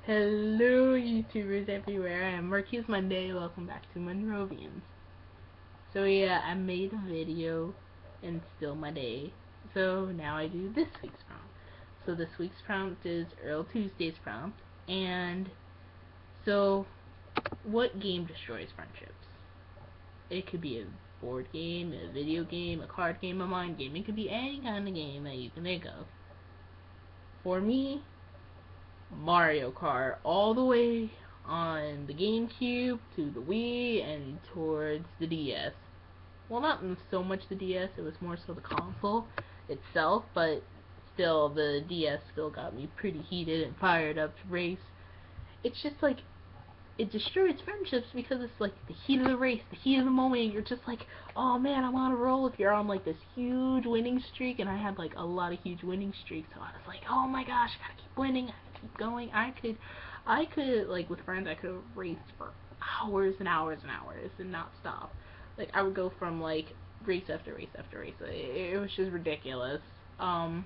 Hello YouTubers everywhere, I'm Marchese Monday, welcome back to Monrovians. So yeah, I made a video and still my day. So now I do this week's prompt. So this week's prompt is Earl Tuesday's prompt. And so what game destroys friendships? It could be a board game, a video game, a card game, a mind game. It could be any kind of game that you can think of. For me, Mario Kart, all the way on the GameCube to the Wii and towards the DS. Well, not so much the DS, it was more so the console itself, but still, the DS still got me pretty heated and fired up to race. It's just like, it destroys friendships because it's like the heat of the race, the heat of the moment. You're just like, oh man, I'm on a roll. If you're on like this huge winning streak, and I had like a lot of huge winning streaks, so I was like, oh my gosh, I gotta keep winning, I gotta keep going. I could like with friends, I could have raced for hours and hours and hours and not stop. Like I would go from like race after race after race. It was just ridiculous. The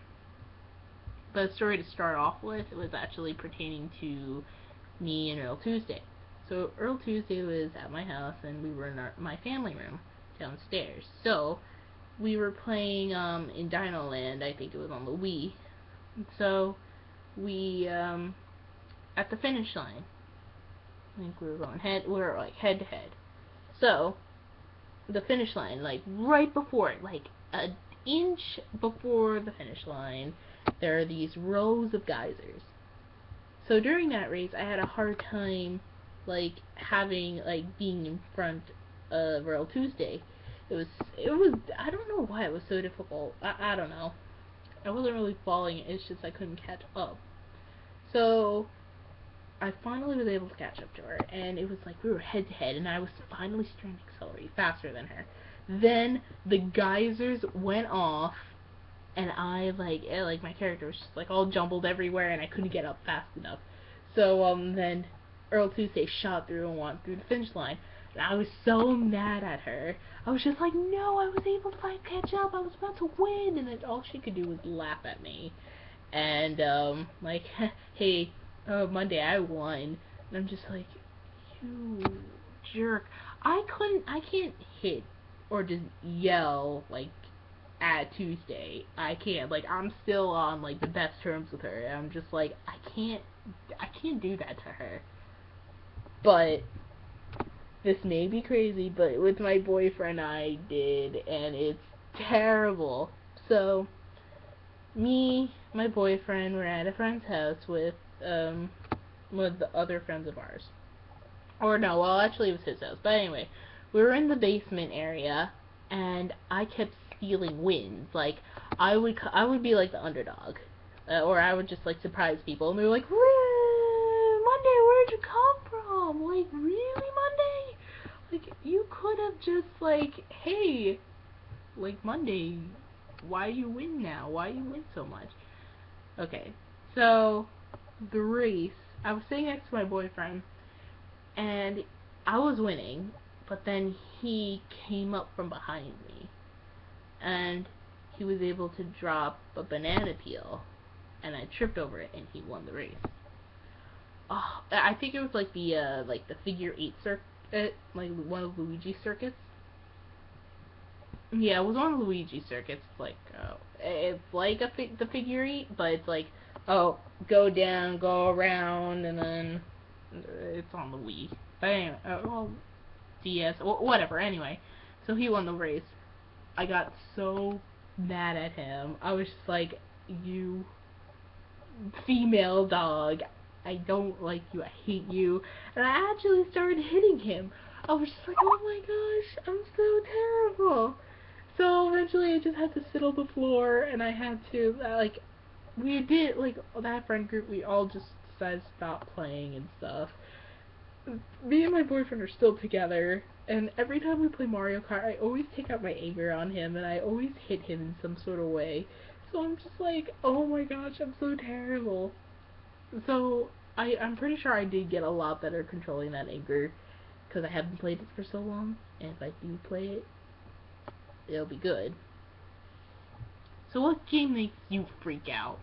story to start off with, it was actually pertaining to me and Earl Tuesday. So Earl Tuesday was at my house, and we were in my family room downstairs. So we were playing in Dino Land. I think it was on the Wii. So we at the finish line. I think we were like head to head. So the finish line, like right before it, like an inch before the finish line, there are these rows of geysers. So during that race, I had a hard time, like, being in front of Earl Tuesday. It was, I don't know why it was so difficult. I don't know. I wasn't really following it, it's just I couldn't catch up. So, I finally was able to catch up to her, and it was like we were head to head, and I was finally starting to accelerate faster than her. Then, the geysers went off, and I like my character was just like all jumbled everywhere, and I couldn't get up fast enough. So then Earl Tuesday shot through and went through the finish line, and I was so mad at her. I was just like, no, I was able to catch up. I was about to win, and then all she could do was laugh at me, and like, hey, Monday I won, and I'm just like, you jerk. I can't hit or just yell like at Tuesday. I can't. Like, I'm still on like the best terms with her. I'm just like, I can't do that to her. But this may be crazy, but with my boyfriend I did, and it's terrible. So me, my boyfriend, we're at a friend's house with the other friends of ours. Or no, well actually it was his house. But anyway, we were in the basement area, and I kept stealing wins. Like I would be like the underdog, or I would just like surprise people, and they were like, Monday, where'd you come from? Like, really, Monday? Like, you could have just like, hey, like Monday, why you win now? Why you win so much? Okay, so the race, I was sitting next to my boyfriend, and I was winning, but then he came up from behind me, and he was able to drop a banana peel, and I tripped over it, and he won the race. Oh, I think it was like the figure 8 circuit, like one of Luigi's circuits. Yeah, it was one of Luigi's circuits. It's like the figure 8, but it's like, oh, go down, go around, and then it's on the Wii. But anyway, well, DS, whatever. Anyway, so he won the race. I got so mad at him. I was just like, you female dog, I don't like you, I hate you. And I actually started hitting him. I was just like, oh my gosh, I'm so terrible. So eventually I just had to sit on the floor, and I had to, we did, like, that friend group, we all just decided to stop playing and stuff. Me and my boyfriend are still together, and every time we play Mario Kart, I always take out my anger on him, and I always hit him in some sort of way. So I'm just like, oh my gosh, I'm so terrible. So I'm pretty sure I did get a lot better controlling that anger, because I haven't played it for so long, and if I do play it, it'll be good. So what game makes you freak out?